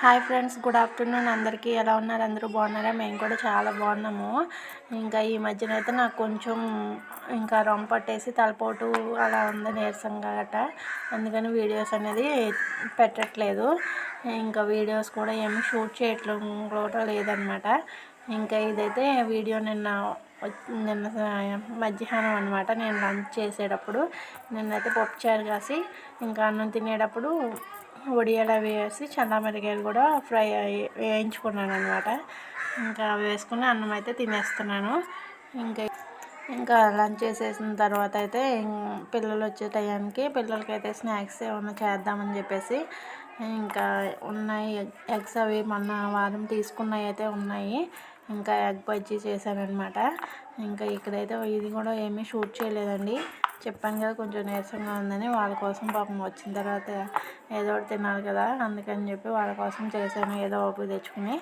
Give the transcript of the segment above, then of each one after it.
Hi friends, good afternoon అందరికీ. ఎలా ఉన్నారు? అందరూ బాగున్నారా? మేము కూడా చాలా బాగున్నాము. ఇంకా ఈ మధ్యన అయితే నాకు కొంచెం ఇంకా రొమ్మ పట్టేసి తలపోటు అలా ఉంది, నీరసంగా గట్ట. అందుకని వీడియోస్ అనేది పెట్టట్లేదు. ఇంకా వీడియోస్ కూడా ఏమి షూట్ చేయట్లేదు కూడా లేదనమాట. ఇంకా ఇదైతే వీడియో నిన్న మధ్యాహ్నం అనమాట. నేను లంచ్ చేసేటప్పుడు నిన్నైతే పప్పుచారు కాసి ఇంకా అన్నం తినేటప్పుడు వడియాలు అవి వేసి చల్లామిరగాయలు కూడా వేయించుకున్నాను అనమాట. ఇంకా అవి వేసుకుని అన్నం అయితే తినేస్తున్నాను. ఇంకా లంచ్ చేసేసిన తర్వాత అయితే పిల్లలు వచ్చే టయానికి పిల్లలకైతే స్నాక్స్ ఏమైనా చేద్దామని చెప్పేసి ఇంకా ఉన్నాయి ఎగ్స్, అవి మొన్న వారం తీసుకున్నవి అయితే ఉన్నాయి. ఇంకా ఎగ్ బజ్జీ చేశానమాట. ఇంకా ఇక్కడైతే ఇది కూడా ఏమీ షూట్ చేయలేదండి. చెప్పాను కదా కొంచెం నీరసంగా ఉందని. వాళ్ళ కోసం పాపం వచ్చిన తర్వాత ఏదో ఒకటి తినాలి కదా, అందుకని చెప్పి వాళ్ళ కోసం చేశాను ఏదో ఒకటి తెచ్చుకుని.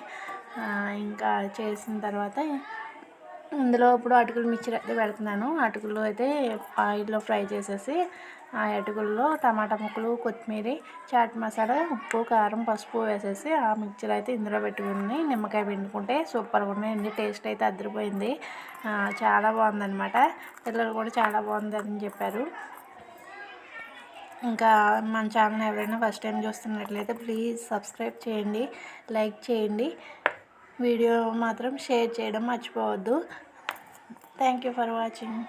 ఇంకా చేసిన తర్వాత ఇందులో ఇప్పుడు అటుకులు మిక్చర్ అయితే పెడుతున్నాను. అటుకులు అయితే ఆయిల్లో ఫ్రై చేసేసి ఆ అటుకుల్లో టమాటా ముక్కలు, కొత్తిమీర, చాట్ మసాలా, ఉప్పు, కారం, పసుపు వేసేసి ఆ మిక్చర్ అయితే ఇందులో పెట్టుకుని నిమ్మకాయ పిండుకుంటే సూపర్గా ఉన్నాయండి. టేస్ట్ అయితే అదిరిపోయింది, చాలా బాగుందన్నమాట. పిల్లలు కూడా చాలా బాగుందని చెప్పారు. ఇంకా మన ఛానల్ ఎవరైనా ఫస్ట్ టైం చూస్తున్నట్లయితే ప్లీజ్ సబ్స్క్రైబ్ చేయండి, లైక్ చేయండి, వీడియో మాత్రం షేర్ చేయడం మర్చిపోవద్దు. Thank you for watching.